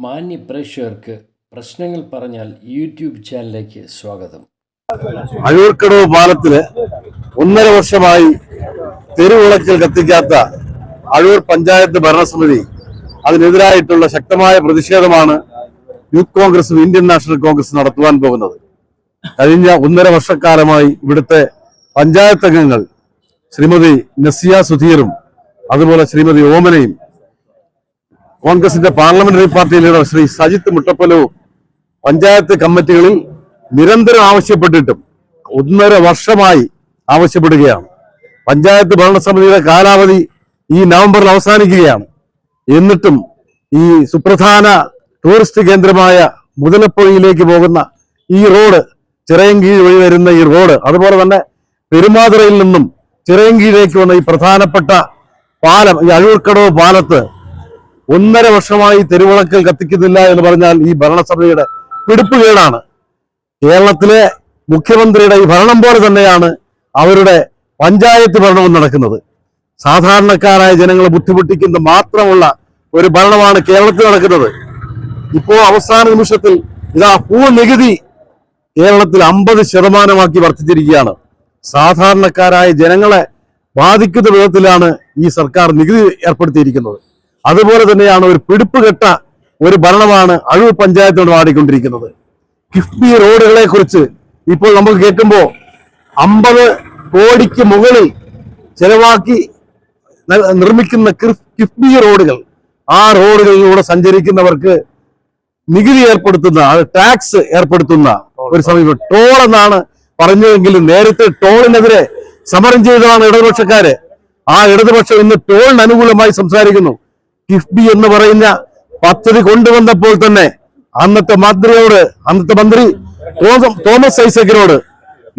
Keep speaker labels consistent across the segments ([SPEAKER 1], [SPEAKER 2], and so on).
[SPEAKER 1] മാന്യ പ്രേക്ഷകർക്ക് പ്രശ്നങ്ങൾ പറഞ്ഞാൽ യൂട്യൂബ് ചാനലിലേക്ക് സ്വാഗതം.
[SPEAKER 2] അഴൂർക്കടവ് പാലത്തില് 1.5 വർഷമായി തെരുവിളക്കിൽ കത്തിക്കാത്ത അഴൂർ പഞ്ചായത്ത് ഭരണസമിതി, അതിനെതിരായിട്ടുള്ള ശക്തമായ പ്രതിഷേധമാണ് യൂത്ത് കോൺഗ്രസും ഇന്ത്യൻ നാഷണൽ കോൺഗ്രസും നടത്തുവാൻ പോകുന്നത്. കഴിഞ്ഞ 1.5 വർഷക്കാലമായി ഇവിടുത്തെ പഞ്ചായത്ത് അംഗങ്ങൾ ശ്രീമതി നസിയ സുധീറും അതുപോലെ ശ്രീമതി ഓമനയും കോൺഗ്രസിന്റെ parliamentary party leader Shri Sajith മുട്ടപ്പലവും പഞ്ചായത്ത് കമ്മിറ്റികളിൽ നിരന്തരം ആവശ്യപ്പെട്ടിട്ടും 1.5 വർഷമായി ആവശ്യപ്പെടുകയാണ്. പഞ്ചായത്ത് ഭരണസമിതിയുടെ കാലാവധി ഈ നവംബറിൽ അവസാനിക്കുകയാണ്. എന്നിട്ടും ഈ സുപ്രധാന ടൂറിസ്റ്റ് കേന്ദ്രമായ മുതലപ്പൊഴിയിലേക്ക് പോകുന്ന ഈ റോഡ്, ചിറയൻകീഴ് വഴി വരുന്ന ഈ റോഡ്, അതുപോലെ തന്നെ പെരുമാതുറയിൽ നിന്നും ചിറയൻകീഴിലേക്ക് വന്ന ഈ പ്രധാനപ്പെട്ട പാലം, ഈ അഴൂർക്കടവ് പാലത്ത് 1.5 വർഷമായി തെരുവിളക്കൽ കത്തിക്കുന്നില്ല എന്ന് പറഞ്ഞാൽ ഈ ഭരണസമിതിയുടെ പിടിപ്പുകേടാണ്. കേരളത്തിലെ മുഖ്യമന്ത്രിയുടെ ഈ ഭരണം പോലെ തന്നെയാണ് അവരുടെ പഞ്ചായത്ത് ഭരണവും നടക്കുന്നത്. സാധാരണക്കാരായ ജനങ്ങളെ ബുദ്ധിമുട്ടിക്കുന്ന മാത്രമുള്ള ഒരു ഭരണമാണ് കേരളത്തിൽ നടക്കുന്നത്. ഇപ്പോ അവസാന നിമിഷത്തിൽ ഇതാ ഭൂനികുതി കേരളത്തിൽ 50% വർദ്ധിച്ചിരിക്കുകയാണ്. സാധാരണക്കാരായ ജനങ്ങളെ ബാധിക്കുന്ന വിധത്തിലാണ് ഈ സർക്കാർ നികുതി ഏർപ്പെടുത്തിയിരിക്കുന്നത്. അതുപോലെ തന്നെയാണ് ഒരു പിടിപ്പുകെട്ട ഒരു ഭരണമാണ് അഴൂർ പഞ്ചായത്തോട് ആടിക്കൊണ്ടിരിക്കുന്നത്. കിഫ്ബി റോഡുകളെ കുറിച്ച് ഇപ്പോൾ നമുക്ക് കേൾക്കുമ്പോൾ 50 കോടിക്ക് മുകളിൽ ചെലവാക്കി നിർമ്മിക്കുന്ന കിഫ്ബി റോഡുകൾ, ആ റോഡുകളിലൂടെ സഞ്ചരിക്കുന്നവർക്ക് നികുതി ഏർപ്പെടുത്തുന്ന, ടാക്സ് ഏർപ്പെടുത്തുന്ന ഒരു സമീപം. ടോൾ എന്നാണ് പറഞ്ഞതെങ്കിലും നേരത്തെ ടോളിനെതിരെ സമരം ചെയ്തതാണ് ഇടതുപക്ഷക്കാര്. ആ ഇടതുപക്ഷം ഇന്ന് ടോളിന് അനുകൂലമായി സംസാരിക്കുന്നു. കിഫ്ബി എന്ന് പറയുന്ന പദ്ധതി കൊണ്ടുവന്നപ്പോൾ തന്നെ അന്നത്തെ മന്ത്രി തോമസ് ഐസക്കിനോട്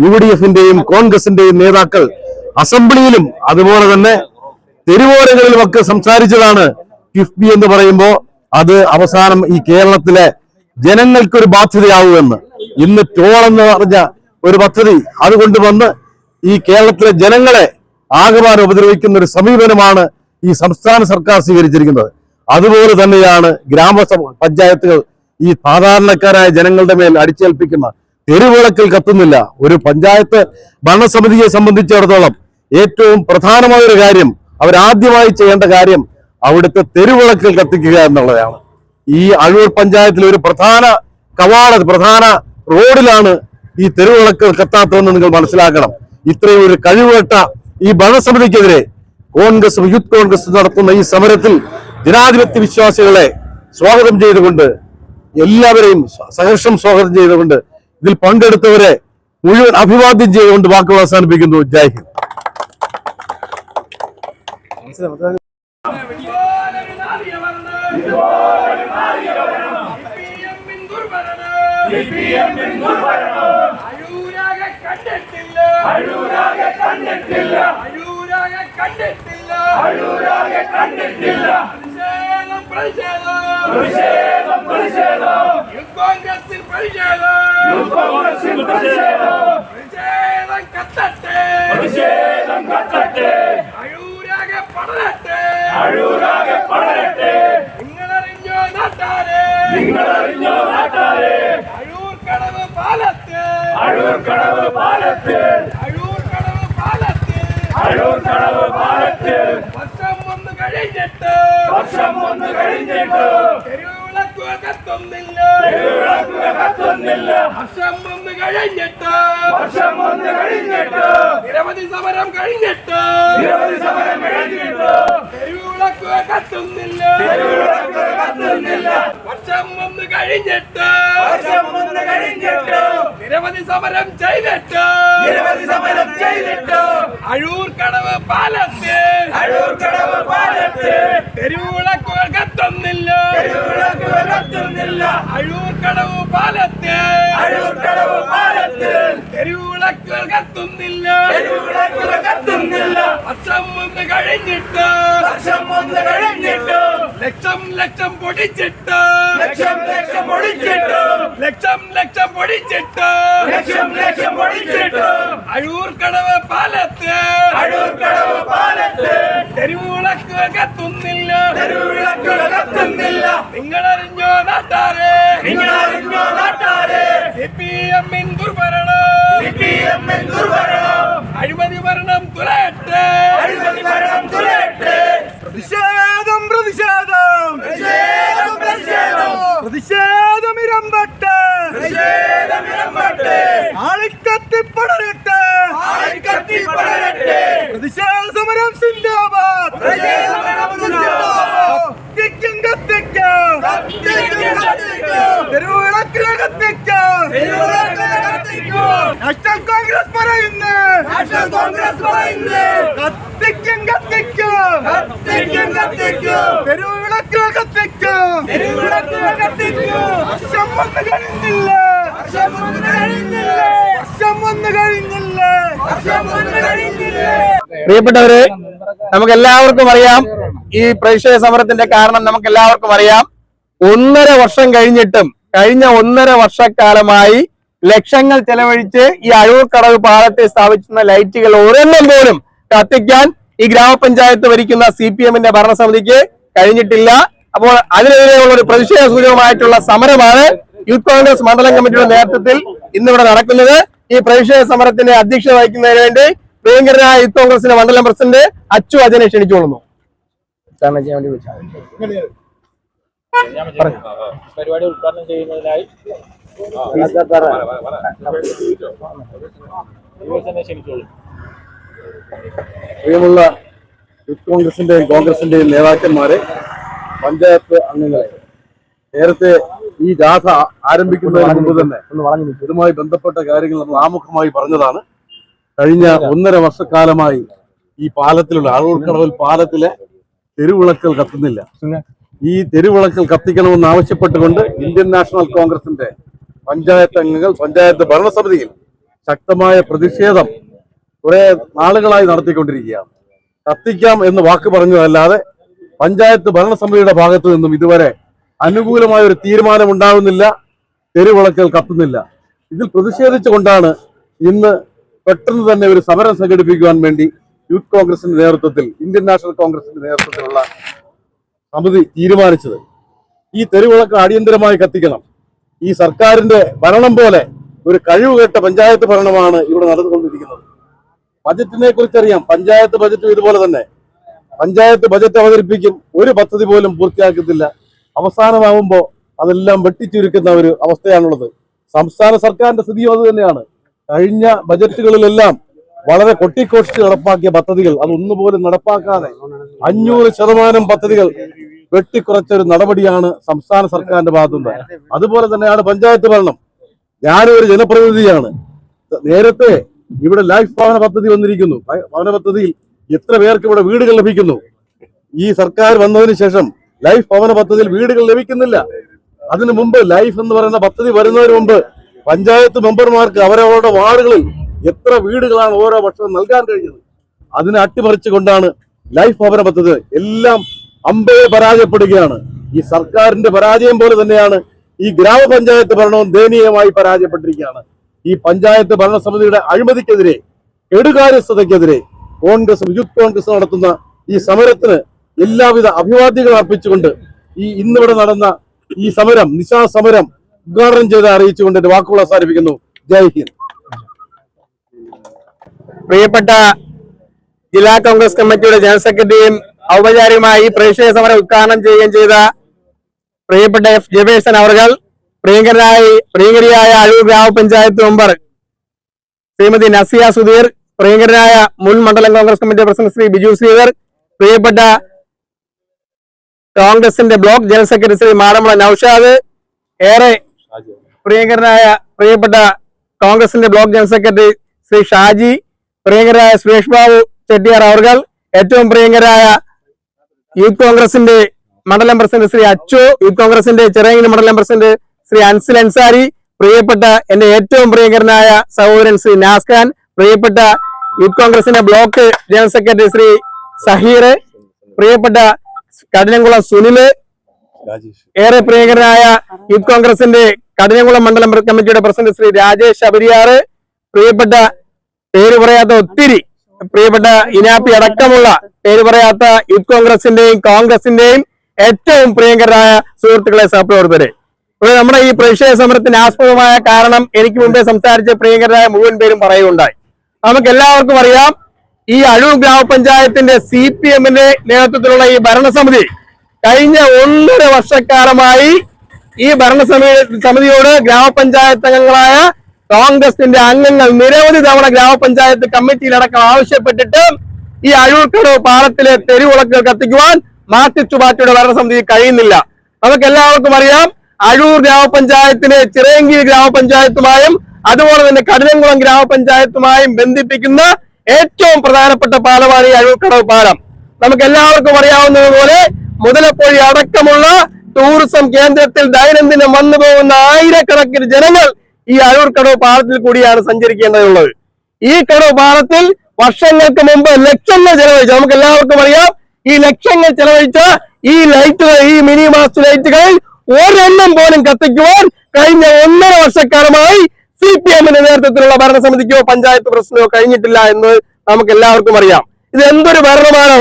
[SPEAKER 2] UDF-ന്റെയും കോൺഗ്രസിന്റെയും നേതാക്കൾ അസംബ്ലിയിലും അതുപോലെ തന്നെ തെരുവോരങ്ങളിലുമൊക്കെ സംസാരിച്ചതാണ്. കിഫ്ബി എന്ന് പറയുമ്പോൾ അത് അവസാനം ഈ കേരളത്തിലെ ജനങ്ങൾക്കൊരു ബാധ്യതയാവുമെന്ന്. ഇന്ന് ടോൾ എന്ന് പറഞ്ഞ ഒരു പദ്ധതി അത് കൊണ്ടുവന്ന് ഈ കേരളത്തിലെ ജനങ്ങളെ ആകമാനം ഉപദ്രവിക്കുന്ന ഒരു സമീപനമാണ് ഈ സംസ്ഥാന സർക്കാർ സ്വീകരിച്ചിരിക്കുന്നത്. അതുപോലെ തന്നെയാണ് പഞ്ചായത്തുകൾ ഈ സാധാരണക്കാരായ ജനങ്ങളുടെ മേൽ അടിച്ചേൽപ്പിക്കുന്ന തെരുവിളക്കിൽ കത്തുന്നില്ല. ഒരു പഞ്ചായത്ത് ഭരണസമിതിയെ സംബന്ധിച്ചിടത്തോളം ഏറ്റവും പ്രധാനമായ ഒരു കാര്യം, അവരാദ്യമായി ചെയ്യേണ്ട കാര്യം അവിടുത്തെ തെരുവിളക്കിൽ കത്തിക്കുക എന്നുള്ളതാണ്. ഈ അഴൂർ പഞ്ചായത്തിലെ ഒരു പ്രധാന റോഡിലാണ് ഈ തെരുവിളക്കുകൾ കത്താത്തതെന്ന് നിങ്ങൾ മനസ്സിലാക്കണം. ഇത്രയും ഒരു കഴിവുകെട്ട ഈ ഭരണസമിതിക്കെതിരെ കോൺഗ്രസ്, യൂത്ത് കോൺഗ്രസ് നടത്തുന്ന ഈ സമരത്തിൽ ജനാധിപത്യ വിശ്വാസികളെ സ്വാഗതം ചെയ്തുകൊണ്ട്, എല്ലാവരെയും സഹർഷം സ്വാഗതം ചെയ്തുകൊണ്ട്, ഇതിൽ പങ്കെടുത്തവരെ മുഴുവൻ അഭിവാദ്യം ചെയ്തുകൊണ്ട് വാക്കുകൾ അവസാനിപ്പിക്കുന്നു. ജയ് ഹിന്ദ്.
[SPEAKER 3] വർഷം ഒന്ന് കഴിഞ്ഞിട്ട് തെരുവിളക്ക് കത്തുന്നില്ല. വർഷം ഒന്ന് കഴിഞ്ഞിട്ട് നിരവധി സമരം കഴിഞ്ഞിട്ട് തെരുവിളക്ക് കത്തുന്നില്ല. വർഷം ഒന്ന് കഴിഞ്ഞിട്ട് നിരവധി സമരം ചെയ്തിട്ട് അഴൂർക്കടവ് പാലത്ത് തെരുവിളക്കുകൾ കത്തുന്നില്ല. അഴൂർക്കടവ് പാലത്ത് തെരുവിളക്കുകൾ കത്തുന്നില്ല. വർഷം ഒന്ന് കഴിഞ്ഞിട്ട് ലക്ഷം ലക്ഷം പൊടിച്ചിട്ട് ലക്ഷം ലക്ഷം പൊടിച്ചിട്ട് ലക്ഷം ലക്ഷം പൊടിച്ചിട്ട് ലക്ഷം ലക്ഷം പൊടിച്ചിട്ട് അഴൂർക്കടവ് പാലത്ത് തെരുവിളക്കുകൾ കത്തുന്നില്ല നിങ്ങളറിഞ്ഞോ നാട്ടാരെ CPM-ൻ ദുർഭരണം അഴിമതി ഭരണം തുലയട്ടെ പ്രതിഷേധം ഇരമ്പട്ടെ ആളിക്കത്തി പടരട്ടെ പ്രതിഷേധ സമരം സിന്ദാബാദ് തെരുവിളക്കുകൾ കത്തിക്കാം നാഷണൽ കോൺഗ്രസ് പറയുന്നു കത്തിക്കും തെരുവിളക്കുകൾ കത്തിക്കും വർഷം വന്നു കഴിഞ്ഞില്ല
[SPEAKER 4] പ്രിയപ്പെട്ടവരെ, നമുക്ക് എല്ലാവർക്കും അറിയാം ഈ പ്രതിഷേധ സമരത്തിന്റെ കാരണം നമുക്ക് എല്ലാവർക്കും അറിയാം. 1.5 വർഷം കഴിഞ്ഞിട്ടും കഴിഞ്ഞ 1.5 വർഷക്കാലമായി ലക്ഷങ്ങൾ ചെലവഴിച്ച് ഈ അഴൂർക്കടവ് പാലത്തെ സ്ഥാപിച്ചിരുന്ന ലൈറ്റുകൾ ഒരെണ്ണം പോലും കത്തിക്കാൻ ഈ ഗ്രാമപഞ്ചായത്ത് ഭരിക്കുന്ന CPM-ന്റെ ഭരണസമിതിക്ക് കഴിഞ്ഞിട്ടില്ല. അപ്പോൾ അതിനെതിരെയുള്ള ഒരു പ്രതിഷേധ സൂചകമായിട്ടുള്ള സമരമാണ് യൂത്ത് കോൺഗ്രസ് മണ്ഡലം കമ്മിറ്റിയുടെ നേതൃത്വത്തിൽ ഇന്നിവിടെ നടക്കുന്നത്. ഈ പ്രതിഷേധ സമരത്തിന്റെ അധ്യക്ഷത വഹിക്കുന്നതിന് വേണ്ടി പ്രിയങ്കരനായ യൂത്ത് കോൺഗ്രസിന്റെ മണ്ഡലം പ്രസിഡന്റ് അച്ചു അജനെ ക്ഷണിച്ചുകൊള്ളുന്നു.
[SPEAKER 5] പരിപാടി ഉദ്ഘാടനം ചെയ്യുന്നതിനായി ക്ഷണിച്ചോളൂ.
[SPEAKER 2] പ്രിയമുള്ള യൂത്ത് കോൺഗ്രസിന്റെയും നേതാക്കന്മാരെ, പഞ്ചായത്ത് അംഗങ്ങളെ, നേരത്തെ ഈ ജാഥ ആരംഭിക്കുന്നതിന് മുമ്പ് തന്നെ ഇതുമായി ബന്ധപ്പെട്ട കാര്യങ്ങൾ നമ്മൾ ആമുഖമായി പറഞ്ഞതാണ്. കഴിഞ്ഞ 1.5 വർഷക്കാലമായി ഈ പാലത്തിലുള്ള അഴൂർക്കടവിൽ പാലത്തിലെ തെരുവിളക്കുകൾ കത്തുന്നില്ല. ഈ തെരുവിളക്കുകൾ കത്തിക്കണമെന്ന് ആവശ്യപ്പെട്ടുകൊണ്ട് ഇന്ത്യൻ നാഷണൽ കോൺഗ്രസിന്റെ പഞ്ചായത്ത് അംഗങ്ങൾ പഞ്ചായത്ത് ഭരണസമിതിയിൽ ശക്തമായ പ്രതിഷേധം കുറെ നാളുകളായി നടത്തിക്കൊണ്ടിരിക്കുകയാണ്. കത്തിക്കാം എന്ന് വാക്ക് പറഞ്ഞതല്ലാതെ പഞ്ചായത്ത് ഭരണസമിതിയുടെ ഭാഗത്തു നിന്നും ഇതുവരെ അനുകൂലമായ ഒരു തീരുമാനം ഉണ്ടാകുന്നില്ല. തെരുവിളക്കുകൾ കത്തുന്നില്ല. ഇതിൽ പ്രതിഷേധിച്ചുകൊണ്ടാണ് ഇന്ന് പെട്ടെന്ന് തന്നെ ഒരു സമരം സംഘടിപ്പിക്കുവാൻ വേണ്ടി യൂത്ത് കോൺഗ്രസിന്റെ നേതൃത്വത്തിൽ ഇന്ത്യൻ നാഷണൽ കോൺഗ്രസിന്റെ നേതൃത്വത്തിലുള്ള സമിതി തീരുമാനിച്ചത്. ഈ തെരുവിളക്ക് അടിയന്തരമായി കത്തിക്കണം. ഈ സർക്കാരിന്റെ ഭരണം പോലെ ഒരു കഴിവുകെട്ട പഞ്ചായത്ത് ഭരണമാണ് ഇവിടെ നടന്നുകൊണ്ടിരിക്കുന്നത്. ബജറ്റിനെ കുറിച്ചറിയാം. പഞ്ചായത്ത് ബജറ്റും ഇതുപോലെ തന്നെ. പഞ്ചായത്ത് ബജറ്റ് അവതരിപ്പിക്കും, ഒരു പദ്ധതി പോലും പൂർത്തിയാക്കത്തില്ല. അവസാനമാകുമ്പോൾ അതെല്ലാം വെട്ടിച്ചുരുക്കുന്ന ഒരു അവസ്ഥയാണുള്ളത്. സംസ്ഥാന സർക്കാരിന്റെ സ്ഥിതിയും അത് തന്നെയാണ്. കഴിഞ്ഞ ബജറ്റുകളിലെല്ലാം വളരെ കൊട്ടിക്കോഷിച്ച് നടപ്പാക്കിയ പദ്ധതികൾ അതൊന്നുപോലും നടപ്പാക്കാതെ 500% പദ്ധതികൾ വെട്ടിക്കുറച്ചൊരു നടപടിയാണ് സംസ്ഥാന സർക്കാരിന്റെ ഭാഗത്തുനിന്ന്. അതുപോലെ തന്നെയാണ് പഞ്ചായത്ത് ഭരണം. ഞാനൊരു ജനപ്രതിനിധിയാണ്. നേരത്തെ ഇവിടെ ലൈഫ് ഭവന പദ്ധതി വന്നിരിക്കുന്നു. ഭവന പദ്ധതിയിൽ എത്ര പേർക്ക് ഇവിടെ വീടുകൾ ലഭിക്കുന്നു? ഈ സർക്കാർ വന്നതിന് ശേഷം ലൈഫ് ഭവന പദ്ധതിയിൽ വീടുകൾ ലഭിക്കുന്നില്ല. അതിനു മുമ്പ് ലൈഫ് എന്ന് പറയുന്ന പദ്ധതി വരുന്നതിന് മുമ്പ് പഞ്ചായത്ത് മെമ്പർമാർക്ക് അവരവരുടെ വാർഡുകളിൽ എത്ര വീടുകളാണ് ഓരോ വർഷവും നൽകാൻ കഴിഞ്ഞത്? അതിനെ അട്ടിമറിച്ചുകൊണ്ടാണ് ലൈഫ് ഭവന പദ്ധതി. എല്ലാം അമ്പയെ പരാജയപ്പെടുകയാണ്. ഈ സർക്കാരിന്റെ പരാജയം പോലെ തന്നെയാണ് ഈ ഗ്രാമപഞ്ചായത്ത് ഭരണവും ദയനീയമായി പരാജയപ്പെട്ടിരിക്കുകയാണ്. ഈ പഞ്ചായത്ത് ഭരണസമിതിയുടെ അഴിമതിക്കെതിരെ, കെടുകാര്യസ്ഥതയ്ക്കെതിരെ യൂത്ത് കോൺഗ്രസ് നടത്തുന്ന ഈ സമരത്തിന് എല്ലാവിധ അഭിവാദ്യങ്ങൾ അർപ്പിച്ചുകൊണ്ട് ഇന്നിവിടെ നടന്ന ഈ സമരം, നിശാസമരം ഉദ്ഘാടനം ചെയ്ത് അറിയിച്ചുകൊണ്ട് എന്റെ വാക്കുകൾ അവസാനിപ്പിക്കുന്നു. ജയ് ഹിന്ദ്.
[SPEAKER 4] പ്രിയപ്പെട്ട ജില്ലാ കോൺഗ്രസ് കമ്മിറ്റിയുടെ ജനറൽ സെക്രട്ടറിയും ഔപചാരികമായി പ്രതിഷേധ സമരം ഉദ്ഘാടനം ചെയ്യുകയും ചെയ്ത പ്രിയപ്പെട്ട F. ജബേഴ്സൺ അവർകൾ, പ്രിയങ്കരിയായ അഴൂർ ഗ്രാമപഞ്ചായത്ത് മെമ്പർ ശ്രീമതി നസിയ സുധീർ, പ്രിയങ്കരനായ മുൻ മണ്ഡലം Congress committee president Shri Biju Sreedhar, പ്രിയപ്പെട്ട കോൺഗ്രസിന്റെ block general secretary Shri Madampala Noushad, ഏറെ പ്രിയപ്പെട്ട കോൺഗ്രസിന്റെ block general secretary Shri Shaji, പ്രിയങ്കരായ സുരേഷ് ബാബു ചെട്ടിയാർ അവർകൾ, ഏറ്റവും പ്രിയങ്കരായ യൂത്ത് കോൺഗ്രസിന്റെ മണ്ഡലം പ്രസിഡന്റ് ശ്രീ അച്ചു, യൂത്ത് കോൺഗ്രസിന്റെ ചെറിയങ്കിന് മണ്ഡലം പ്രസിഡന്റ് ശ്രീ അൻസിൽ അൻസാരി, പ്രിയപ്പെട്ട എന്റെ ഏറ്റവും പ്രിയങ്കരനായ സഹോദരൻ ശ്രീ നാസ്ഖാൻ, പ്രിയപ്പെട്ട യൂത്ത് കോൺഗ്രസിന്റെ block general secretary Shri Saheer, പ്രിയപ്പെട്ട കഠിനംകുളം സുനില്, ഏറെ പ്രിയങ്കരനായ യൂത്ത് കോൺഗ്രസിന്റെ കഠിനംകുളം മണ്ഡലം കമ്മിറ്റിയുടെ പ്രസിഡന്റ് ശ്രീ രാജേഷ് അബരിയാറ്, പ്രിയപ്പെട്ട പേര് പറയാത്ത ഒത്തിരി പ്രിയപ്പെട്ട ഇനാപ്പി അടക്കമുള്ള പേര് പറയാത്ത യൂത്ത് കോൺഗ്രസിന്റെയും കോൺഗ്രസിന്റെയും ഏറ്റവും പ്രിയങ്കരായ സുഹൃത്തുക്കളെ, സഹപ്രവർത്തകരെ, ഇവിടെ നമ്മുടെ ഈ പ്രതിഷേധ സമരത്തിന് ആസ്പദമായ കാരണം എനിക്ക് മുമ്പേ സംസാരിച്ച പ്രിയങ്കരായ മുഴുവൻ പേരും പറയുകയുണ്ടായി. നമുക്ക് എല്ലാവർക്കും അറിയാം, ഈ അഴൂർ ഗ്രാമപഞ്ചായത്തിന്റെ CPM-ന്റെ നേതൃത്വത്തിലുള്ള ഈ ഭരണസമിതി കഴിഞ്ഞ 1.5 വർഷക്കാലമായി ഈ ഭരണസമിതിയോട് ഗ്രാമപഞ്ചായത്ത് അംഗങ്ങളായ കോൺഗ്രസിന്റെ അംഗങ്ങൾ നിരവധി തവണ ഗ്രാമപഞ്ചായത്ത് കമ്മിറ്റിയിലടക്കം ആവശ്യപ്പെട്ടിട്ട് ഈ അഴൂർക്കടവ് പാലത്തിലെ തെരുവിളക്കുകൾ കത്തിക്കുവാൻ മാർക്സിസ്റ്റ് പാർട്ടിയുടെ ഭരണസമിതി കഴിയുന്നില്ല. നമുക്ക് എല്ലാവർക്കും അറിയാം, അഴൂർ ഗ്രാമപഞ്ചായത്തിനെ ചിറയൻകീഴ് ഗ്രാമപഞ്ചായത്തുമായും അതുപോലെ തന്നെ കഠിനംകുളം ഗ്രാമപഞ്ചായത്തുമായും ബന്ധിപ്പിക്കുന്ന ഏറ്റവും പ്രധാനപ്പെട്ട പാലമാണ് ഈ അഴൂർക്കടവ് പാലം. നമുക്ക് എല്ലാവർക്കും അറിയാവുന്നതുപോലെ മുതലപ്പൊഴി അടക്കമുള്ള ടൂറിസം കേന്ദ്രത്തിൽ ദൈനംദിനം വന്നു പോകുന്ന ആയിരക്കണക്കിന് ജനങ്ങൾ ഈ അഴൂർക്കടവ് പാലത്തിൽ കൂടിയാണ് സഞ്ചരിക്കേണ്ടതുള്ളത്. ഈ കടവ് പാലത്തിൽ വർഷങ്ങൾക്ക് മുമ്പ് ലക്ഷങ്ങൾ ചെലവഴിച്ചു. നമുക്ക് എല്ലാവർക്കും അറിയാം, ഈ ലക്ഷങ്ങൾ ചെലവഴിച്ച ഈ ലൈറ്റുകൾ, ഈ മിനി മാസ്റ്റ് ലൈറ്റുകളിൽ ഒരെണ്ണം പോലും കത്തിക്കുവാൻ കഴിഞ്ഞ 1.5 വർഷക്കാലമായി CPM-ന്റെ നേതൃത്വത്തിലുള്ള ഭരണസമിതിക്കോ പഞ്ചായത്ത് പ്രസിഡന്റോ കഴിഞ്ഞിട്ടില്ല എന്ന് നമുക്ക് എല്ലാവർക്കും അറിയാം. ഇത് എന്തൊരു ഭരണമാണ്!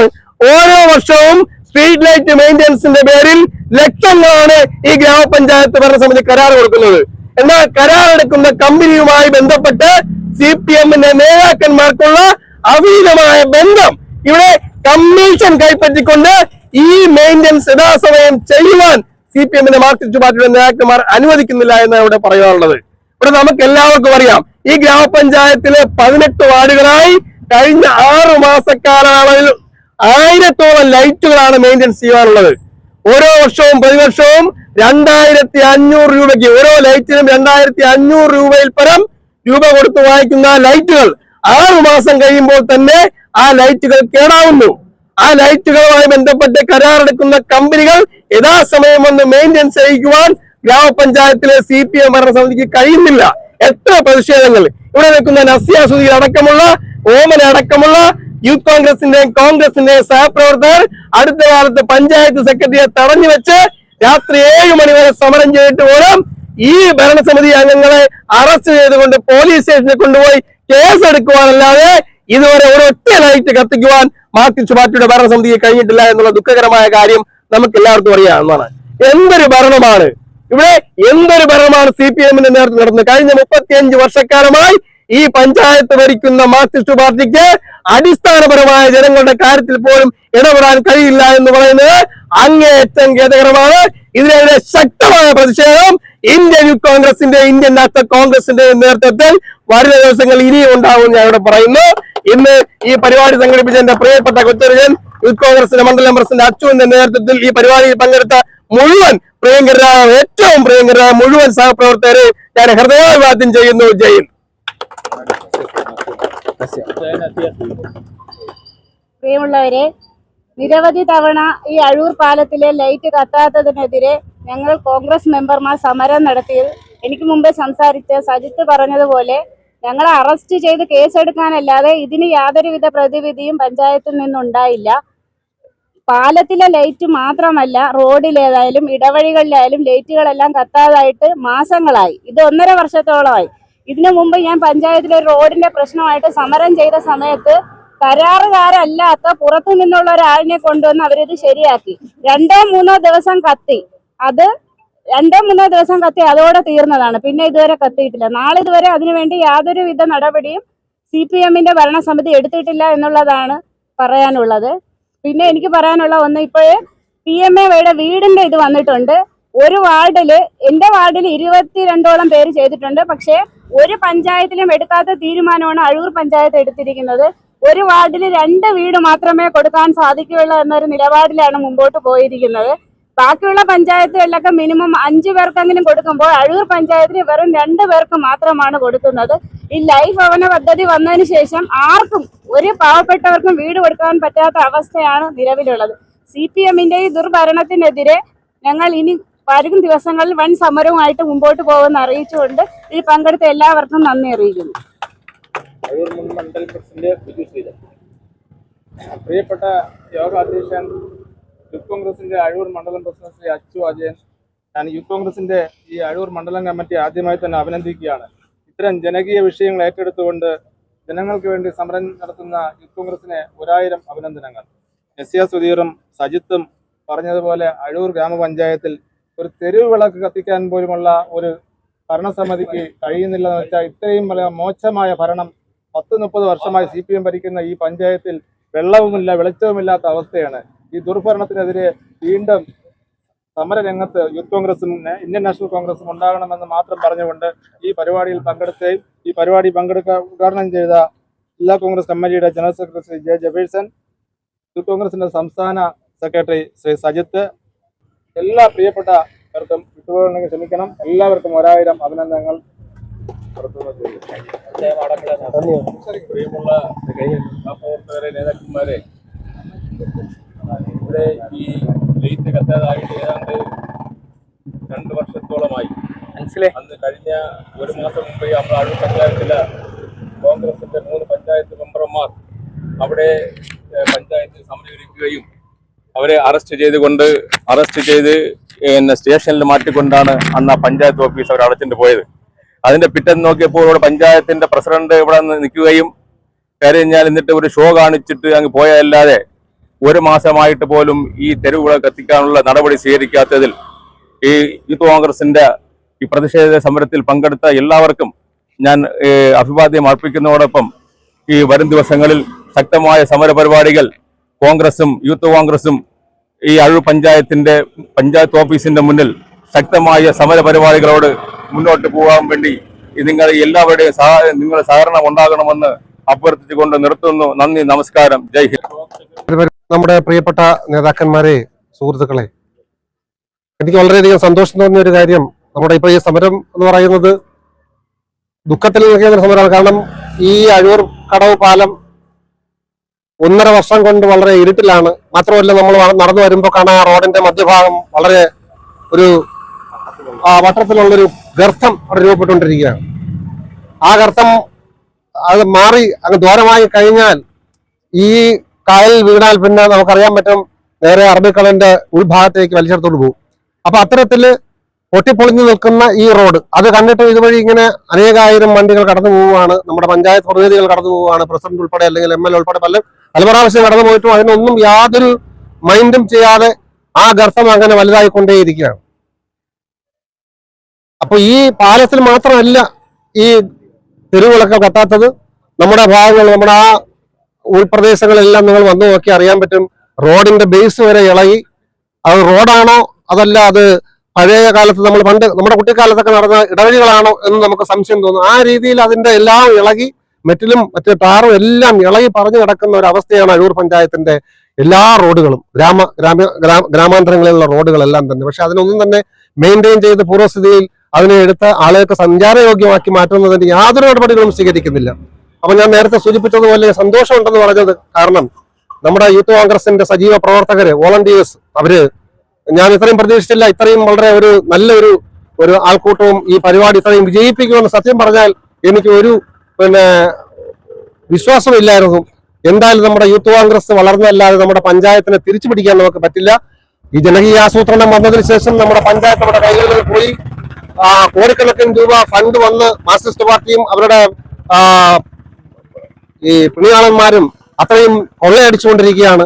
[SPEAKER 4] ഓരോ വർഷവും സ്ട്രീറ്റ് ലൈറ്റ് മെയിൻ്റെനൻസിന്റെ പേരിൽ ലക്ഷങ്ങളാണ് ഈ ഗ്രാമപഞ്ചായത്ത് ഭരണസമിതി കരാർ കൊടുക്കുന്നത്. എന്നാൽ കരാറെടുക്കുന്ന കമ്പനിയുമായി ബന്ധപ്പെട്ട് CPM-ന്റെ നേതാക്കന്മാർക്കുള്ള അവിഹിതമായ ബന്ധം, ഇവിടെ കമ്മീഷൻ കൈപ്പറ്റിക്കൊണ്ട് ഈ മെയിൻ്റെനൻസ് യഥാസമയം ചെയ്യുവാൻ CPM-ന്റെ മാർക്സിസ്റ്റ് പാർട്ടിയുടെ നേതാക്കന്മാർ അനുവദിക്കുന്നില്ല എന്നാണ് ഇവിടെ പറയാനുള്ളത്. ഇവിടെ നമുക്ക് എല്ലാവർക്കും അറിയാം, ഈ ഗ്രാമപഞ്ചായത്തിലെ 18 വാർഡുകളായി കഴിഞ്ഞ 6 മാസക്കാലയളവിൽ 1000-ഓളം ലൈറ്റുകളാണ് മെയിൻ്റെനൻസ് ചെയ്യാനുള്ളത്. ഓരോ വർഷവും പ്രതിവർഷവും 2500 രൂപയ്ക്ക്, ഓരോ ലൈറ്റിനും 2500 രൂപയിൽ പരം രൂപ കൊടുത്ത് വാങ്ങിക്കുന്ന ലൈറ്റുകൾ 6 മാസം കഴിയുമ്പോൾ തന്നെ ആ ലൈറ്റുകൾ കേടാവുന്നു. ആ ലൈറ്റുകളുമായി ബന്ധപ്പെട്ട് കരാറെടുക്കുന്ന കമ്പനികൾ യഥാസമയം വന്ന് മെയിൻ്റെനൻസ് ചെയ്യിക്കുവാൻ ഗ്രാമപഞ്ചായത്തിലെ CPM ഭരണസമിതിക്ക് കഴിയുന്നില്ല. എത്ര പ്രതിഷേധങ്ങൾ! ഇവിടെ നിൽക്കുന്ന നസ്യ സുധീർ അടക്കമുള്ള, ഓമന അടക്കമുള്ള യൂത്ത് കോൺഗ്രസിന്റെയും കോൺഗ്രസിന്റെയും സഹപ്രവർത്തകർ അടുത്ത കാലത്ത് പഞ്ചായത്ത് സെക്രട്ടറിയെ തടഞ്ഞു വെച്ച് രാത്രി 7 മണി വരെ സമരം ചെയ്തിട്ട് പോലും ഈ ഭരണസമിതി അംഗങ്ങളെ അറസ്റ്റ് ചെയ്തുകൊണ്ട് പോലീസ് സ്റ്റേഷനിൽ കൊണ്ടുപോയി കേസെടുക്കുവാനല്ലാതെ ഇതുവരെ ഒരൊറ്റ ലൈറ്റ് കത്തിക്കുവാൻ മാർക്സിസ്റ്റ് പാർട്ടിയുടെ ഭരണസമിതിക്ക് കഴിഞ്ഞിട്ടില്ല എന്നുള്ള ദുഃഖകരമായ കാര്യം നമുക്ക് എല്ലാവർക്കും അറിയാവുന്നതാണ്. എന്തൊരു ഭരണമാണ് ഇവിടെ! എന്തൊരു ഭരണമാണ് CPM-ന്റെ നേതൃത്വം നടത്തുന്നത്! കഴിഞ്ഞ 35 വർഷക്കാലമായി ഈ പഞ്ചായത്ത് ഭരിക്കുന്ന മാർക്സിസ്റ്റ് പാർട്ടിക്ക് അടിസ്ഥാനപരമായ ജനങ്ങളുടെ കാര്യത്തിൽ പോലും ഇടപെടാൻ കഴിയില്ല എന്ന് പറയുന്നത് അങ്ങേയറ്റം ഖേദകരമാണ്. ഇതിനെതിരെ ശക്തമായ പ്രതിഷേധം ഇന്ത്യൻ യൂത്ത് കോൺഗ്രസിന്റെ, ഇന്ത്യൻ നാഷണൽ കോൺഗ്രസിന്റെ നേതൃത്വത്തിൽ വരുന്ന ദിവസങ്ങൾ ഇനിയും ഉണ്ടാവും ഞാൻ ഇവിടെ പറയുന്നു. ഇന്ന് ഈ പരിപാടി സംഘടിപ്പിച്ച എന്റെ പ്രിയപ്പെട്ട കൊച്ചറിയൻ യൂത്ത് കോൺഗ്രസിന്റെ മണ്ഡലം പ്രസിഡന്റ് അച്ചുവിന്റെ നേതൃത്വത്തിൽ ഈ പരിപാടിയിൽ പങ്കെടുത്ത മുഴുവൻ പ്രിയങ്കരായ, ഏറ്റവും പ്രിയങ്കരായ മുഴുവൻ സഹപ്രവർത്തകരെ ഞാൻ ഹൃദയാഭിവാദ്യം ചെയ്യുന്നു. ജയ്.
[SPEAKER 6] പ്രിയമുള്ളവരെ, നിരവധി തവണ ഈ അഴൂർ പാലത്തിലെ ലൈറ്റ് കത്താത്തതിനെതിരെ ഞങ്ങൾ കോൺഗ്രസ് മെമ്പർമാർ സമരം നടത്തിയത് എനിക്ക് മുമ്പേ സംസാരിച്ച സജിത്ത് പറഞ്ഞതുപോലെ ഞങ്ങളെ അറസ്റ്റ് ചെയ്ത് കേസെടുക്കാനല്ലാതെ ഇതിന് യാതൊരുവിധ പ്രതിവിധിയും പഞ്ചായത്തിൽ നിന്നുണ്ടായില്ല. പാലത്തിലെ ലൈറ്റ് മാത്രമല്ല, റോഡിലേതായാലും ഇടവഴികളിലായാലും ലൈറ്റുകളെല്ലാം കത്താതായിട്ട് മാസങ്ങളായി. ഇത് 1.5 വർഷത്തോളമായി. ഇതിനു മുമ്പ് ഞാൻ പഞ്ചായത്തിലെ ഒരു റോഡിന്റെ പ്രശ്നമായിട്ട് സമരം ചെയ്ത സമയത്ത് കരാറുകാരല്ലാത്ത പുറത്തു നിന്നുള്ള ഒരാളിനെ കൊണ്ടുവന്ന് അവരിത് ശരിയാക്കി. 2-3 ദിവസം കത്തി. അത് 2-3 ദിവസം കത്തി അതോടെ തീർന്നതാണ്. പിന്നെ ഇതുവരെ കത്തിയിട്ടില്ല. നാളിതുവരെ അതിനുവേണ്ടി യാതൊരുവിധ നടപടിയും CPM-ന്റെ ഭരണസമിതി എടുത്തിട്ടില്ല എന്നുള്ളതാണ് പറയാനുള്ളത്. പിന്നെ എനിക്ക് പറയാനുള്ള ഒന്ന്, ഇപ്പോഴേ PMAയുടെ വീടിന്റെ ഇത് വന്നിട്ടുണ്ട്. ഒരു വാർഡില്, എന്റെ വാർഡിൽ 22ഓളം പേര് ചെയ്തിട്ടുണ്ട്. പക്ഷേ ഒരു പഞ്ചായത്തിലും എടുക്കാത്ത തീരുമാനമാണ് അഴൂർ പഞ്ചായത്ത് എടുത്തിരിക്കുന്നത്. ഒരു വാർഡിൽ 2 വീട് മാത്രമേ കൊടുക്കാൻ സാധിക്കുകയുള്ളൂ എന്നൊരു നിലപാടിലാണ് മുമ്പോട്ട് പോയിരിക്കുന്നത്. ബാക്കിയുള്ള പഞ്ചായത്തുകളിലൊക്കെ മിനിമം 5 പേർക്കെങ്കിലും കൊടുക്കുമ്പോൾ അഴൂർ പഞ്ചായത്തിന് വെറും 2 പേർക്ക് മാത്രമാണ് കൊടുക്കുന്നത്. ഈ ലൈഫ് ഭവന പദ്ധതി വന്നതിന് ശേഷം ആർക്കും, ഒരു പാവപ്പെട്ടവർക്കും വീട് കൊടുക്കാൻ പറ്റാത്ത അവസ്ഥയാണ് നിലവിലുള്ളത്. CPM-ന്റെ ഈ ദുർഭരണത്തിനെതിരെ ഞങ്ങൾ ഇനി വരും ദിവസങ്ങളിൽ വൻ സമരവുമായിട്ട് മുമ്പോട്ട് പോകുമെന്ന് അറിയിച്ചുകൊണ്ട് ഇതിൽ പങ്കെടുത്ത എല്ലാവർക്കും നന്ദി അറിയിക്കുന്നു.
[SPEAKER 5] അഴൂർ മുൻ മണ്ഡലം പ്രസിഡന്റ് ബിജു ശ്രീധരൻ, പ്രിയപ്പെട്ട യോഗ അധ്യക്ഷൻ യൂത്ത് കോൺഗ്രസിന്റെ അഴൂർ മണ്ഡലം പ്രസിഡന്റ് ശ്രീ അച്ചു അജയൻ. ഞാൻ യൂത്ത് കോൺഗ്രസിന്റെ ഈ അഴൂർ മണ്ഡലം കമ്മിറ്റി ആദ്യമായി തന്നെ അഭിനന്ദിക്കുകയാണ്. ഇത്തരം ജനകീയ വിഷയങ്ങൾ ഏറ്റെടുത്തുകൊണ്ട് ജനങ്ങൾക്ക് വേണ്ടി സമരം നടത്തുന്ന യൂത്ത് കോൺഗ്രസിനെ 1000 അഭിനന്ദനങ്ങൾ. നസിയ സുധീറും സജിത്തും പറഞ്ഞതുപോലെ അഴൂർ ഗ്രാമപഞ്ചായത്തിൽ ഒരു തെരുവ് വിളക്ക് കത്തിക്കാൻ പോലുമുള്ള ഒരു ഭരണസമിതിക്ക് കഴിയുന്നില്ലെന്ന് വെച്ചാൽ ഇത്രയും വലിയ മോശമായ ഭരണം 10-30 വർഷമായി CPM ഭരിക്കുന്ന ഈ പഞ്ചായത്തിൽ വെള്ളവുമില്ല വെളിച്ചവുമില്ലാത്ത അവസ്ഥയാണ്. ഈ ദുർഭരണത്തിനെതിരെ വീണ്ടും സമരരംഗത്ത് യൂത്ത് കോൺഗ്രസും ഇന്ത്യൻ നാഷണൽ കോൺഗ്രസും ഉണ്ടാകണമെന്ന് മാത്രം പറഞ്ഞുകൊണ്ട് ഈ പരിപാടിയിൽ പങ്കെടുക്കുകയും ഈ പരിപാടി ഉദ്ഘാടനം ചെയ്ത ജില്ലാ കോൺഗ്രസ് കമ്മിറ്റിയുടെ ജനറൽ സെക്രട്ടറി ജെ ജബേഴ്സൺ, യൂത്ത് കോൺഗ്രസിന്റെ സംസ്ഥാന സെക്രട്ടറി ശ്രീ സജിത്ത്, എല്ലാ പ്രിയപ്പെട്ടവർക്കും വിട്ടുപോകണമെങ്കിൽ ക്ഷമിക്കണം. എല്ലാവർക്കും 1000 അഭിനന്ദനങ്ങൾ.
[SPEAKER 3] പ്രിയമുള്ള പ്രവർത്തകരെ, നേതാക്കന്മാരെ, ഇവിടെ ഈ ലൈറ്റ് കത്താതായിട്ട് ഏതാണ്ട് 2 വർഷത്തോളമായി. അന്ന് കഴിഞ്ഞ 1 മാസം മുമ്പ് നമ്മൾ അഴൂർ പഞ്ചായത്തിലെ കോൺഗ്രസിന്റെ 3 പഞ്ചായത്ത് മെമ്പർമാർ അവിടെ പഞ്ചായത്തിൽ സമരമൊരുക്കുകയും അവരെ അറസ്റ്റ് ചെയ്ത് സ്റ്റേഷനിൽ മാറ്റിക്കൊണ്ടാണ് അന്ന് ആ പഞ്ചായത്ത് ഓഫീസ് അവർ അടച്ചിട്ട് പോയത്. അതിന്റെ പിറ്റേന്ന് നോക്കിയപ്പോൾ ഇവിടെ പഞ്ചായത്തിന്റെ പ്രസിഡന്റ് ഇവിടെ നിൽക്കുകയും കഴിഞ്ഞാൽ എന്നിട്ട് ഒരു ഷോ കാണിച്ചിട്ട് അങ്ങ് പോയല്ലാതെ 1 മാസമായിട്ട് പോലും ഈ തെരുവുകളെ കത്തിക്കാനുള്ള നടപടി സ്വീകരിക്കാത്തതിൽ ഈ യൂത്ത് കോൺഗ്രസിന്റെ ഈ പ്രതിഷേധ സമരത്തിൽ പങ്കെടുത്ത എല്ലാവർക്കും ഞാൻ അഭിവാദ്യം അർപ്പിക്കുന്നതോടൊപ്പം ഈ വരും ദിവസങ്ങളിൽ ശക്തമായ സമര പരിപാടികൾ കോൺഗ്രസും യൂത്ത് കോൺഗ്രസും ഈ അഴൂർ പഞ്ചായത്ത് ഓഫീസിന്റെ മുന്നിൽ ശക്തമായ സമര പരിപാടികളോട് മുന്നോട്ട് പോകാൻ വേണ്ടി നിങ്ങൾ എല്ലാവരുടെയും നിങ്ങളുടെ സഹകരണം ഉണ്ടാകണമെന്ന് അഭ്യർത്ഥിച്ചുകൊണ്ട് നിർത്തുന്നു. നന്ദി, നമസ്കാരം, ജയ് ഹിന്ദ്.
[SPEAKER 7] നമ്മുടെ പ്രിയപ്പെട്ട നേതാക്കന്മാരെ, സുഹൃത്തുക്കളെ, എനിക്ക് വളരെയധികം സന്തോഷം തോന്നിയ ഒരു കാര്യം, നമ്മുടെ ഇപ്പോൾ ഈ സമരം എന്ന് പറയുന്നത് ദുഃഖത്തിൽ നിൽക്കുന്ന സമരമാണ്. കാരണം ഈ അഴൂർ കടവ് പാലം 1.5 വർഷം കൊണ്ട് വളരെ ഇരുട്ടിലാണ്. മാത്രമല്ല, നമ്മൾ നടന്നു വരുമ്പോൾ കാണാൻ ആ റോഡിന്റെ മധ്യഭാഗം വളരെ ഒരു വട്ടത്തിലുള്ളൊരു ഗർത്തം അവിടെ രൂപപ്പെട്ടുകൊണ്ടിരിക്കുകയാണ്. ആ ഗർത്തം അത് മാറി അങ്ങ് ദ്വാരമായി കഴിഞ്ഞാൽ ഈ കായൽ വീണാൽ പിന്നെ നമുക്കറിയാൻ പറ്റും നേരെ അറബിക്കടലിന്റെ ഉൾഭാഗത്തേക്ക് വലിച്ചെടുത്തോണ്ട് പോകും. അപ്പൊ അത്തരത്തില് പൊട്ടിപ്പൊളിഞ്ഞു നിൽക്കുന്ന ഈ റോഡ് അത് കണ്ടിട്ട് ഇതുവഴി ഇങ്ങനെ അനേകായിരം വണ്ടികൾ കടന്നു പോവുകയാണ്. നമ്മുടെ പഞ്ചായത്ത് പ്രതിനിധികൾ കടന്നു പോവുകയാണ്, പ്രസിഡന്റ് ഉൾപ്പെടെ അല്ലെങ്കിൽ MLA ഉൾപ്പെടെ പല പ്രാവശ്യം കടന്നു പോയിട്ടും അതിനൊന്നും യാതൊരു മൈൻഡും ചെയ്യാതെ ആ ഗർത്തം അങ്ങനെ വലുതായിക്കൊണ്ടേയിരിക്കുകയാണ്. അപ്പൊ ഈ പാലത്തിൽ മാത്രമല്ല ഈ തെരുവുകളൊക്കെ കത്താത്തത്, നമ്മുടെ ഭാഗങ്ങൾ, നമ്മുടെ ആ ഉൾപ്രദേശങ്ങളെല്ലാം നിങ്ങൾ വന്നു നോക്കി അറിയാൻ പറ്റും. റോഡിന്റെ ബേസ് വരെ ഇളകി. അത് റോഡാണോ അതല്ല അത് പഴയ കാലത്ത് നമ്മൾ പണ്ട് നമ്മുടെ കുട്ടിക്കാലത്തൊക്കെ നടന്ന ഇടവഴികളാണോ എന്ന് നമുക്ക് സംശയം തോന്നും. ആ രീതിയിൽ അതിന്റെ എല്ലാം ഇളകി, മെറ്റിലും മറ്റു ടാറും എല്ലാം ഇളകി പറഞ്ഞു കിടക്കുന്ന ഒരു അവസ്ഥയാണ് അഴൂർ പഞ്ചായത്തിന്റെ എല്ലാ റോഡുകളും, ഗ്രാമാന്തരങ്ങളിലുള്ള റോഡുകളെല്ലാം തന്നെ. പക്ഷെ അതിനൊന്നും തന്നെ മെയിൻറ്റെയിൻ ചെയ്ത് പൂർവ്വസ്ഥിതിയിൽ അതിനെ എടുത്ത് ആളുകൾക്ക് സഞ്ചാരയോഗ്യമാക്കി മാറ്റുന്നതിന് യാതൊരു നടപടികളും സ്വീകരിക്കുന്നില്ല. അപ്പൊ ഞാൻ നേരത്തെ സൂചിപ്പിച്ചതുപോലെ സന്തോഷമുണ്ടെന്ന് പറഞ്ഞത് കാരണം നമ്മുടെ യൂത്ത് കോൺഗ്രസിന്റെ സജീവ പ്രവർത്തകര്, വോളണ്ടിയേഴ്സ്, അവര് ഞാൻ ഇത്രയും പ്രതീക്ഷിച്ചില്ല. ഇത്രയും വളരെ ഒരു നല്ലൊരു ആൾക്കൂട്ടവും ഈ പരിപാടി ഇത്രയും വിജയിപ്പിക്കുമെന്ന് സത്യം പറഞ്ഞാൽ എനിക്ക് ഒരു വിശ്വാസമില്ലായിരുന്നു. എന്തായാലും നമ്മുടെ യൂത്ത് കോൺഗ്രസ് വളർന്നല്ലാതെ നമ്മുടെ പഞ്ചായത്തിനെ തിരിച്ചു പിടിക്കാൻ നമുക്ക് പറ്റില്ല. ഈ ജനകീയ ആസൂത്രണം വന്നതിന് ശേഷം നമ്മുടെ പഞ്ചായത്ത് നമ്മുടെ കൈകളിൽ പോയി കോടിക്കണക്കിന് രൂപ ഫണ്ട് വന്ന് മാർക്സിസ്റ്റ് പാർട്ടിയും അവരുടെ ഈ പിണിയാളന്മാരും അത്രയും കൊള്ളയടിച്ചുകൊണ്ടിരിക്കുകയാണ്.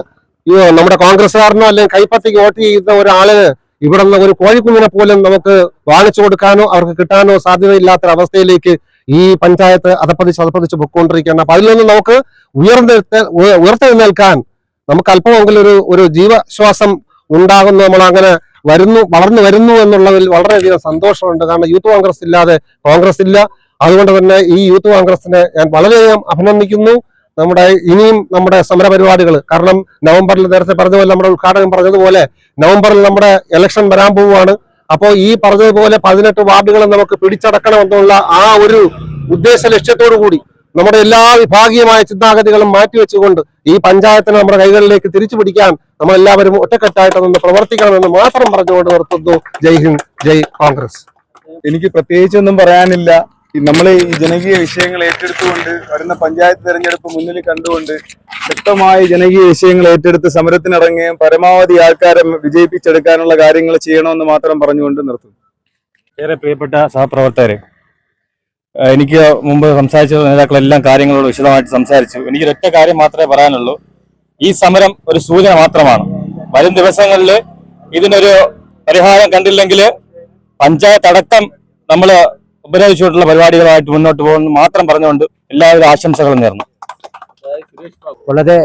[SPEAKER 7] നമ്മുടെ കോൺഗ്രസ്സുകാരനോ അല്ലെങ്കിൽ കൈപ്പത്തിക്ക് വോട്ട് ചെയ്യുന്ന ഒരാളിന് ഇവിടെ നിന്ന് ഒരു കോഴിക്കുഞ്ഞിനെ പോലും നമുക്ക് വാങ്ങിച്ചു കൊടുക്കാനോ അവർക്ക് കിട്ടാനോ സാധ്യതയില്ലാത്തൊരവസ്ഥയിലേക്ക് ഈ പഞ്ചായത്ത് അതപ്പതിച്ച് പൊയ്ക്കൊണ്ടിരിക്കുകയാണ്. അപ്പൊ അതിൽ നിന്ന് നമുക്ക് ഉയർത്തെഴുന്നേൽക്കാൻ നമുക്ക് അല്പമെങ്കിലും ഒരു ജീവശ്വാസം ഉണ്ടാകുന്നു. നമ്മൾ അങ്ങനെ വളർന്നു വരുന്നു എന്നുള്ളതിൽ വളരെയധികം സന്തോഷമുണ്ട്. കാരണം യൂത്ത് കോൺഗ്രസ് ഇല്ലാതെ കോൺഗ്രസ് ഇല്ല. അതുകൊണ്ട് തന്നെ ഈ യൂത്ത് കോൺഗ്രസിനെ ഞാൻ വളരെയധികം അഭിനന്ദിക്കുന്നു. ഇനിയും നമ്മുടെ സമര പരിപാടികൾ, കാരണം നവംബറിൽ നേരത്തെ പറഞ്ഞതുപോലെ നമ്മുടെ ഉദ്ഘാടകൻ പറഞ്ഞതുപോലെ നവംബറിൽ നമ്മുടെ ഇലക്ഷൻ വരാൻ പോവുകയാണ്. അപ്പോൾ ഈ പറഞ്ഞതുപോലെ 18 വാർഡുകൾ നമുക്ക് പിടിച്ചടക്കണമെന്നുള്ള ആ ഒരു ഉദ്ദേശ ലക്ഷ്യത്തോടു കൂടി നമ്മുടെ എല്ലാ വിഭാഗീയമായ ചിന്താഗതികളും മാറ്റിവെച്ചുകൊണ്ട് ഈ പഞ്ചായത്തിനെ നമ്മുടെ കൈകളിലേക്ക് തിരിച്ചു പിടിക്കാൻ നമ്മളെല്ലാവരും ഒറ്റക്കെട്ടായിട്ട് നിന്ന് പ്രവർത്തിക്കണമെന്ന് മാത്രം പറഞ്ഞുകൊണ്ട് നിർത്തുന്നു. ജയ് ഹിന്ദ്, ജയ് കോൺഗ്രസ്.
[SPEAKER 5] എനിക്ക് പ്രത്യേകിച്ചൊന്നും പറയാനില്ല. നമ്മൾ ഈ ജനകീയ വിഷയങ്ങൾ ഏറ്റെടുത്തുകൊണ്ട് വരുന്ന പഞ്ചായത്ത് തെരഞ്ഞെടുപ്പ് മുന്നിൽ കണ്ടുകൊണ്ട് ശക്തമായ ജനകീയ വിഷയങ്ങൾ ഏറ്റെടുത്ത് സമരത്തിനിറങ്ങുകയും പരമാവധി ആൾക്കാരെ വിജയിപ്പിച്ചെടുക്കാനുള്ള കാര്യങ്ങൾ ചെയ്യണമെന്ന് മാത്രം പറഞ്ഞുകൊണ്ട് നിർത്തുന്നു.
[SPEAKER 8] ഏറെ പ്രിയപ്പെട്ട സഹപ്രവർത്തകരെ, എനിക്ക് മുമ്പ് സംസാരിച്ച നേതാക്കളെല്ലാം കാര്യങ്ങളോട് വിശദമായിട്ട് സംസാരിച്ചു. എനിക്കൊരൊറ്റ കാര്യം മാത്രമേ പറയാനുള്ളൂ. ഈ സമരം ഒരു സൂചന മാത്രമാണ്. വരും ദിവസങ്ങളിൽ ഇതിനൊരു പരിഹാരം കണ്ടില്ലെങ്കിൽ പഞ്ചായത്ത് അടക്കം നമ്മൾ ഉപരോധിച്ചുകൊണ്ടുള്ള പരിപാടികളായിട്ട് മുന്നോട്ട് പോകുമെന്ന് മാത്രം പറഞ്ഞുകൊണ്ട് എല്ലാവരും ആശംസകളും നേർന്നു.
[SPEAKER 9] വളരെ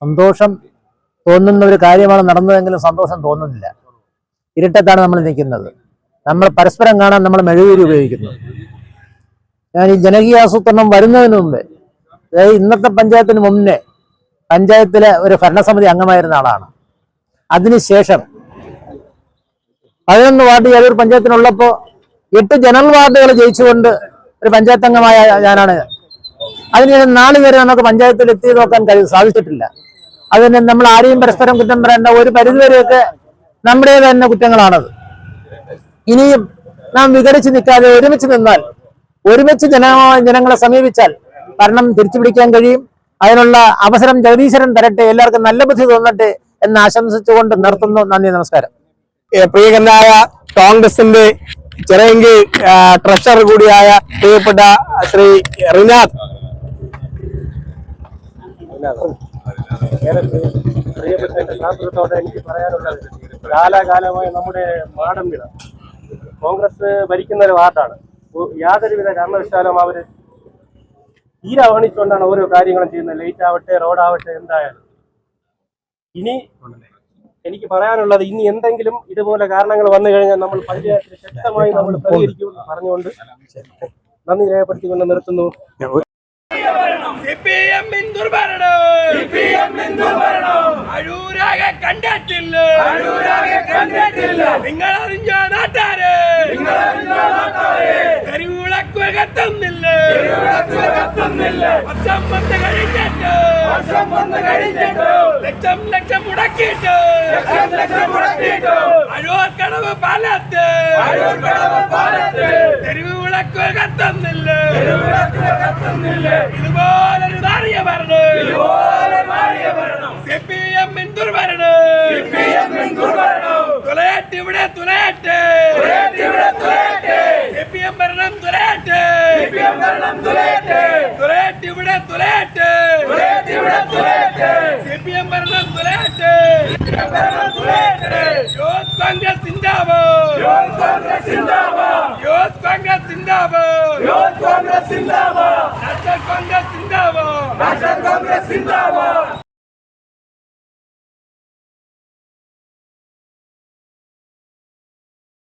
[SPEAKER 9] സന്തോഷം തോന്നുന്ന ഒരു കാര്യമാണ് നടന്നതെങ്കിലും സന്തോഷം തോന്നുന്നില്ല. ഇരുട്ടത്താണ് നമ്മൾ നിൽക്കുന്നത്. നമ്മൾ പരസ്പരം കാണാൻ നമ്മൾ മെഴുകുതിരി ഉപയോഗിക്കുന്നു. ഞാൻ ഈ ജനകീയ ആസൂത്രണം വരുന്നതിന് മുമ്പേ, അതായത് ഇന്നത്തെ പഞ്ചായത്തിന് മുന്നേ പഞ്ചായത്തിലെ ഒരു ഭരണസമിതി അംഗമായിരുന്ന ആളാണ്. അതിനുശേഷം 11 വാർഡ് ഏതൊരു പഞ്ചായത്തിനുള്ളപ്പോൾ 8 ജനറൽ വാർഡുകൾ ജയിച്ചുകൊണ്ട് ഒരു പഞ്ചായത്ത് അംഗമായ ഞാനാണ്. അതിന് നാളെ വരെ നമുക്ക് പഞ്ചായത്തിൽ എത്തി നോക്കാൻ സാധിച്ചിട്ടില്ല. അതിന് നമ്മൾ ആരെയും പരസ്പരം കുറ്റം പറയേണ്ട, ഒരു പരിധിവരെയൊക്കെ നമ്മുടെ തന്നെ കുറ്റങ്ങളാണത്. ഇനിയും നാം വിഘടിച്ച് നിൽക്കാതെ ഒരുമിച്ച് നിന്നാൽ, ഒരുമിച്ച് ജനങ്ങളെ സമീപിച്ചാൽ ഭരണം തിരിച്ചുപിടിക്കാൻ കഴിയും. അതിനുള്ള അവസരം ജഗദീശ്വരൻ തരട്ടെ, എല്ലാവർക്കും നല്ല ബുദ്ധി തോന്നട്ടെ എന്ന് ആശംസിച്ചുകൊണ്ട് നിർത്തുന്നു. നന്ദി, നമസ്കാരം.
[SPEAKER 4] പ്രിയങ്കരനായ കോൺഗ്രസിന്റെ ചിറയങ്കി ട്രഷറർ കൂടിയായ പ്രിയപ്പെട്ട ശ്രീ റിനാഥ്,
[SPEAKER 8] പ്രിയപ്പെട്ട ശാസ്ത്രത്തോടെ എനിക്ക് പറയാനുള്ളത്, കാലാകാലമായി നമ്മുടെ മാടമ്പിട കോൺഗ്രസ് ഭരിക്കുന്ന ഒരു വാർഡാണ്. യാതൊരുവിധ കാരണവശാലും അവര് തീരെ അവഗണിച്ചുകൊണ്ടാണ് ഓരോ കാര്യങ്ങളും ചെയ്യുന്നത്. ലൈറ്റ് ആവട്ടെ, റോഡാവട്ടെ, എന്തായാലും. ഇനി എനിക്ക് പറയാനുള്ളത്, ഇനി എന്തെങ്കിലും ഇതുപോലെ കാരണങ്ങൾ വന്നു കഴിഞ്ഞാൽ നമ്മൾ പഞ്ചായത്തിൽ ശക്തമായി നമ്മൾ പ്രതികരിക്കുമെന്ന് പറഞ്ഞുകൊണ്ട് നന്ദി രേഖപ്പെടുത്തിക്കൊണ്ട് നിർത്തുന്നു.
[SPEAKER 10] നിങ്ങൾ അറിഞ്ഞ നാട്ടാരെ കരിവിളക്ക് കത്തുന്നില്ല. വർഷം വന്ന് കഴിഞ്ഞിട്ട് ലക്ഷം മുടക്കിയിട്ട് അഴൂർക്കടവ് പാലത്ത് തെരുവ് വിളക്ക് കത്തുന്നില്ല. ഇതുപോലൊരു നാറിയ ഭരണം CPM ദുർഭരണം. തുലയട്ടെ ഇവിടെ, തുലയട്ടെ. CPM ഭരണം തുലയട്ടെ. തുലയട്ടെ ഇവിടെ, തുലയട്ടെ. CPM ഭരണം തുലയട്ടെ. യൂത്ത് കോൺഗ്രസ് സിന്ദാബാദ്. യൂത്ത് കോൺഗ്രസ് സിന്ദാബാദ്. നാഷണൽ കോൺഗ്രസ് സിന്ദാബാദ്.